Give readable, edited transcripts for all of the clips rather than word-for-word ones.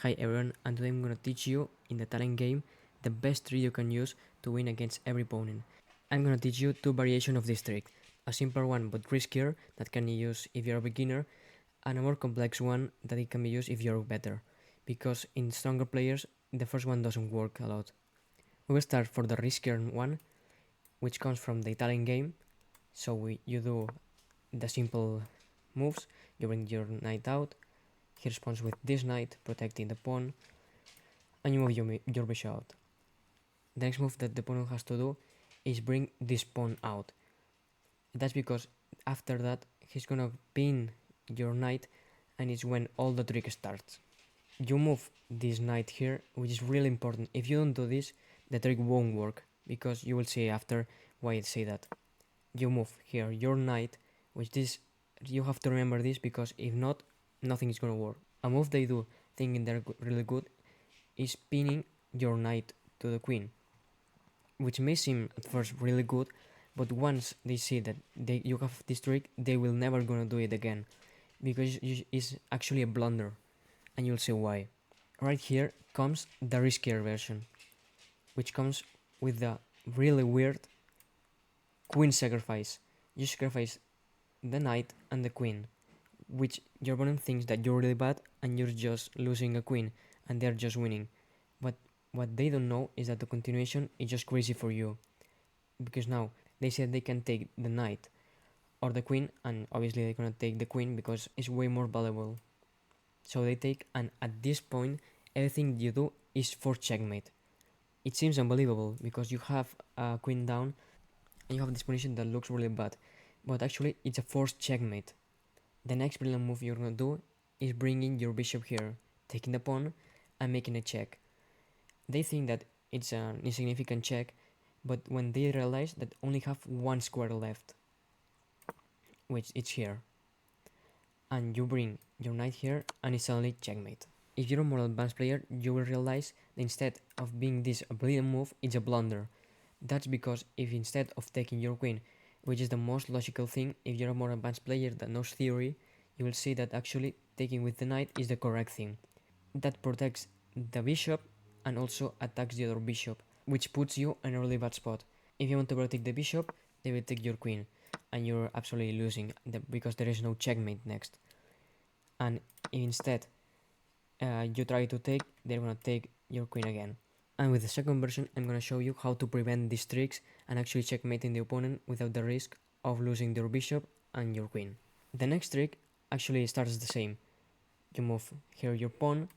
Hi everyone, and today I'm gonna teach you in the talent game the best trick you can use to win against every opponent. I'm gonna teach you two variations of this trick, a simple one but riskier that can be used if you're a beginner, and a more complex one that it can be used if you're better, because in stronger players the first one doesn't work a lot. We will start for the riskier one, which comes from the Italian game. So you do the simple moves, you bring your knight out, he responds with this knight, protecting the pawn, and you move your bishop out. The next move that the opponent has to do is bring this pawn out. That's because after that he's gonna pin your knight, and it's when all the trick starts. You move this knight here, which is really important. If you don't do this, the trick won't work, because you will see after why I say that. You move here your knight, which this you have to remember this, because if not, nothing is gonna work. A move they do thinking they're really good is pinning your knight to the queen, which may seem at first really good, but once they see that you have this trick, they will never gonna do it again, because it's actually a blunder, and you'll see why. Right here comes the riskier version, which comes with the really weird queen sacrifice. You sacrifice the knight and the queen, which your opponent thinks that you're really bad and you're just losing a queen and they're just winning. But what they don't know is that the continuation is just crazy for you, because now they said they can take the knight or the queen, and obviously they're gonna take the queen because it's way more valuable. So they take, and at this point everything you do is for checkmate. It seems unbelievable because you have a queen down and you have this position that looks really bad, but actually it's a forced checkmate. The next brilliant move you're gonna do is bringing your bishop here, taking the pawn and making a check. They think that it's an insignificant check, but when they realize that only have one square left, which is here, and you bring your knight here and it's suddenly checkmate. If you're a more advanced player, you will realize that instead of being this a brilliant move, it's a blunder. That's because if instead of taking your queen, which is the most logical thing if you're a more advanced player that knows theory, you will see that actually taking with the knight is the correct thing. That protects the bishop and also attacks the other bishop, which puts you in a really bad spot. If you want to protect the bishop, they will take your queen, and you're absolutely losing because there is no checkmate next. And if instead you try to take, they're gonna take your queen again. And with the second version, I'm gonna show you how to prevent these tricks and actually checkmating the opponent without the risk of losing your bishop and your queen. The next trick actually starts the same. You move here your pawn,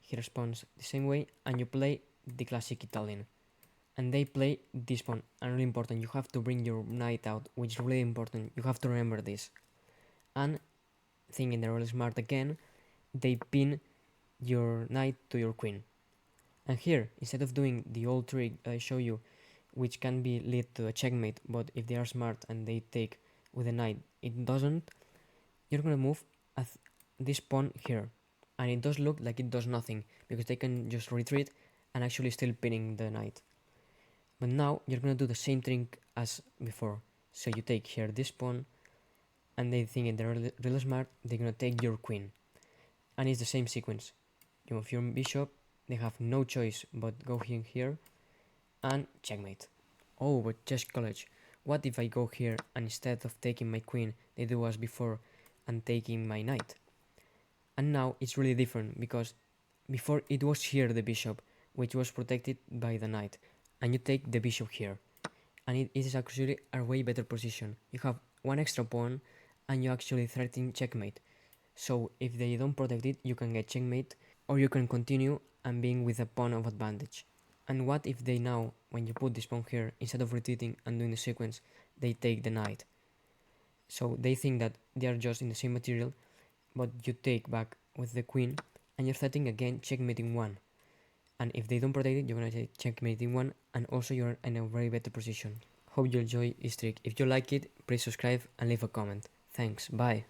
he responds the same way, and you play the classic Italian. And they play this pawn, and really important, you have to bring your knight out, which is really important, you have to remember this. And thinking they're really smart again, they pin your knight to your queen. And here, instead of doing the old trick I show you, which can be lead to a checkmate, but if they are smart and they take with a knight, it doesn't, you're gonna move this pawn here, and it does look like it does nothing because they can just retreat and actually still pinning the knight. But now you're gonna do the same trick as before. So you take here this pawn, and they think they're really smart, they're gonna take your queen, and it's the same sequence. You move your bishop, they have no choice but go here and checkmate. Oh, but just college. What if I go here and instead of taking my queen, they do as before and taking my knight? And now it's really different because before it was here the bishop, which was protected by the knight, and you take the bishop here, and it is actually a way better position. You have one extra pawn and you actually threaten checkmate. So if they don't protect it, you can get checkmate, or you can continue and being with a pawn of advantage. And what if they now, when you put this pawn here, instead of retreating and doing the sequence, they take the knight? So they think that they are just in the same material, but you take back with the queen, and you're threatening again checkmating one. And if they don't protect it, you're gonna take checkmating one, and also you're in a very better position. Hope you enjoy this trick. If you like it, please subscribe and leave a comment. Thanks, bye.